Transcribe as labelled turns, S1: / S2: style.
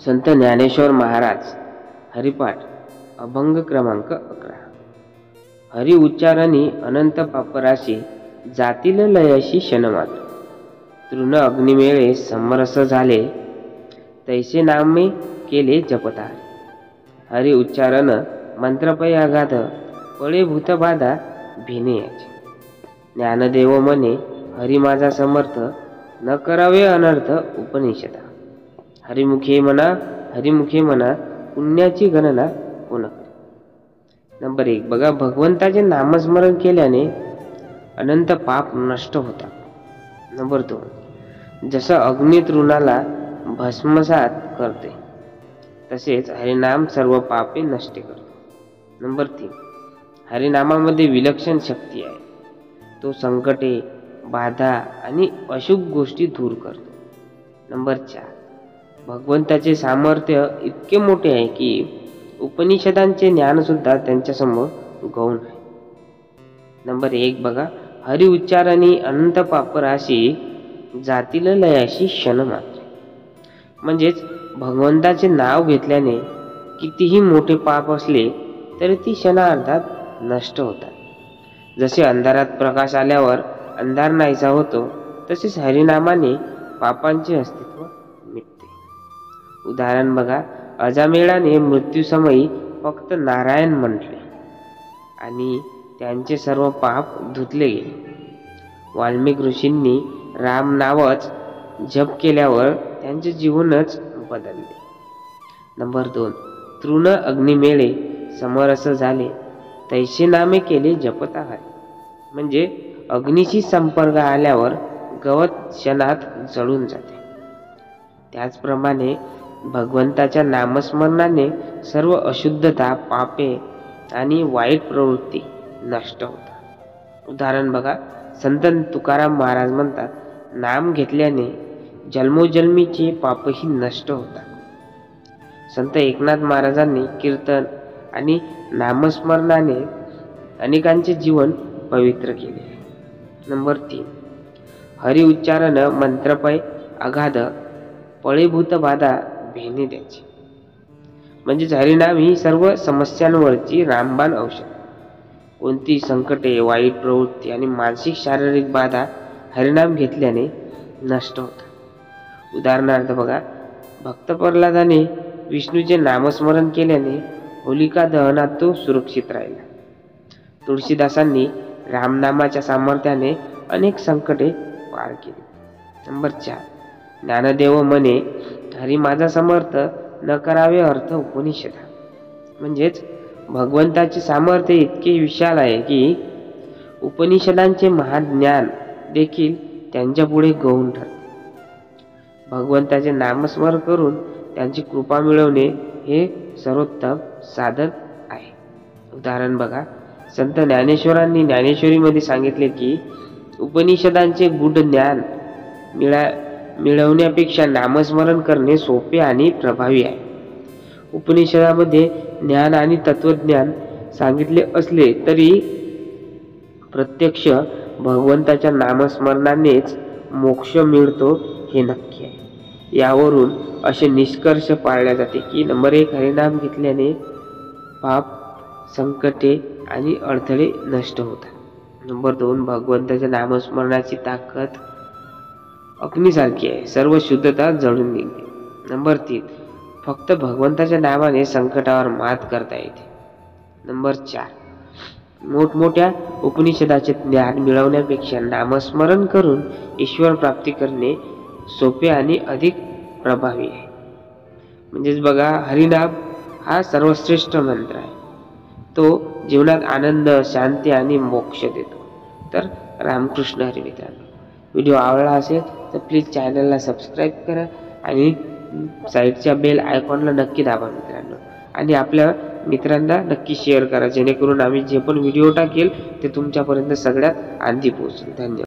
S1: संत ज्ञानेश्वर महाराज हरिपाठ अभंग क्रमांक 11। हरि उच्चारणी अनंत पापराशी जातील लयशी क्षणमात्र। तृण अग्निमेळे समरस झाले तैसे नामे केले जपतार। हरि उच्चारण मंत्रपय अगाध पळे भूतबाधा भिने याचे। ज्ञानदेव मने हरि माझा समर्थ न करावे अनर्थ उपनिषदा। हरिमुखे म्हणा पुण्याची गणना कोण करे। नंबर 1 बघा, भगवंताचे नामस्मरण केल्याने अनंत पाप नष्ट होतात। नंबर 2 जसं अग्नी तृणाला भस्मसात करते तसेच हरिनाम सर्व पापे नष्ट करतो। नंबर 3 हरिनामामध्ये विलक्षण शक्ती आहे, तो संकटे बाधा आणि अशुभ गोष्टी दूर करतो। नंबर 4 भगवंताचे सामर्थ्य इतके मोठे आहे की उपनिषदांचे ज्ञान सुद्धा त्यांच्यासमोर गौण आहे। नंबर 1 बघा, हरि उच्चारणी अनंत पापराशी जातील लयाशी क्षणमात्र। म्हणजेच भगवंताचे नाव घेतल्याने कितीही मोठे पाप असले तरी ती क्षणार्धात नष्ट होतात। जसे अंधारात प्रकाश आल्यावर अंधार नाहीसा होतो तसेच हरिनामाने पापांचे अस्तित्व मिटते। उदाहरण बघा, अजामेळाने मृत्यूसमयी फक्त नारायण म्हटले आणि त्यांचे सर्व पाप धुतले गेले। वाल्मिक ऋषींनी राम नावच जप केल्यावर त्यांचे जीवनच बदलले। नंबर 2 तृण अग्निमेळे समरस झाले तैसे नामे केले जपता हरी। म्हणजे अग्नीशी संपर्क आल्यावर गवत क्षणात जळून जाते, त्याचप्रमाणे भगवंताच्या नामस्मरणाने सर्व अशुद्धता पापे आणि वाईट प्रवृत्ती नष्ट होतात। उदाहरण बघा, संत तुकाराम महाराज म्हणतात, नाम घेतल्याने जन्मोजन्मीचे पापही नष्ट होतात। संत एकनाथ महाराजांनी कीर्तन आणि नामस्मरणाने अनेकांचे जीवन पवित्र केले। नंबर 3 हरि उच्चारण मंत्रपय अगाध पळीभूत बाधा भेने द्यायची। म्हणजेच हरिनाम ही सर्व समस्यांवरची रामबाण औषध। कोणती संकटे, वाईट प्रवृत्ती आणि मानसिक शारीरिक बाधा हरिनाम घेतल्याने नष्ट होतात। उदाहरणार्थ बघा, भक्त प्रल्हादाने विष्णूचे नामस्मरण केल्याने होलिका दहनात तो सुरक्षित राहिला। तुळशीदासांनी रामनामाच्या सामर्थ्याने अनेक संकटे पार केली। नंबर 4 ज्ञानदेव मने हरि माझा समर्थ न करावे अर्थ उपनिषदा। म्हणजेच भगवंताचे सामर्थ्य इतके विशाल आहे की उपनिषदांचे महाज्ञान देखील त्यांच्या पुढे गौण ठरते। भगवंताचे नामस्मरण करून त्यांची कृपा मिळवणे हे सर्वोत्तम साधन आहे। उदाहरण बघा, संत ज्ञानेश्वरांनी ज्ञानेश्वरीमध्ये सांगितले की उपनिषदांचे गूढ ज्ञान मिळवण्यापेक्षा नामस्मरण करणे सोपे आणि प्रभावी आहे। उपनिषदामध्ये ज्ञान आणि तत्वज्ञान सांगितले असले तरी प्रत्यक्ष भगवंताच्या नामस्मरणानेच मोक्ष मिळतो हे नक्की आहे। यावरून असे निष्कर्ष पाळले जाते की नंबर 1 हरिनाम घेतल्याने पाप, संकटे आणि अडथळे नष्ट होतात। नंबर 2 भगवंताच्या नामस्मरणाची ताकद अग्नीसारखी आहे, सर्व शुद्धता जळून निघते। नंबर 3 फक्त भगवंताच्या नावाने संकटावर मात करता येते। नंबर 4 मोठमोठ्या उपनिषदाचे ज्ञान मिळवण्यापेक्षा नामस्मरण करून ईश्वर प्राप्ती करणे सोपे आणि अधिक प्रभावी आहे। म्हणजेच बघा, हरिनाम हा सर्वश्रेष्ठ मंत्र आहे, तो जीवनात आनंद, शांती आणि मोक्ष देतो। तर रामकृष्ण हरी मित्रांनो, व्हिडिओ आवडला असेल तर प्लीज चॅनलला सबस्क्राईब करा आणि साईडच्या बेल आयकॉनला नक्की दाबा मित्रांनो, आणि आपल्या मित्रांना नक्की शेअर करा जेणेकरून आम्ही जे पण व्हिडिओ टाकेल ते तुमच्यापर्यंत सगळ्यात आधी पोहोचेल। धन्यवाद।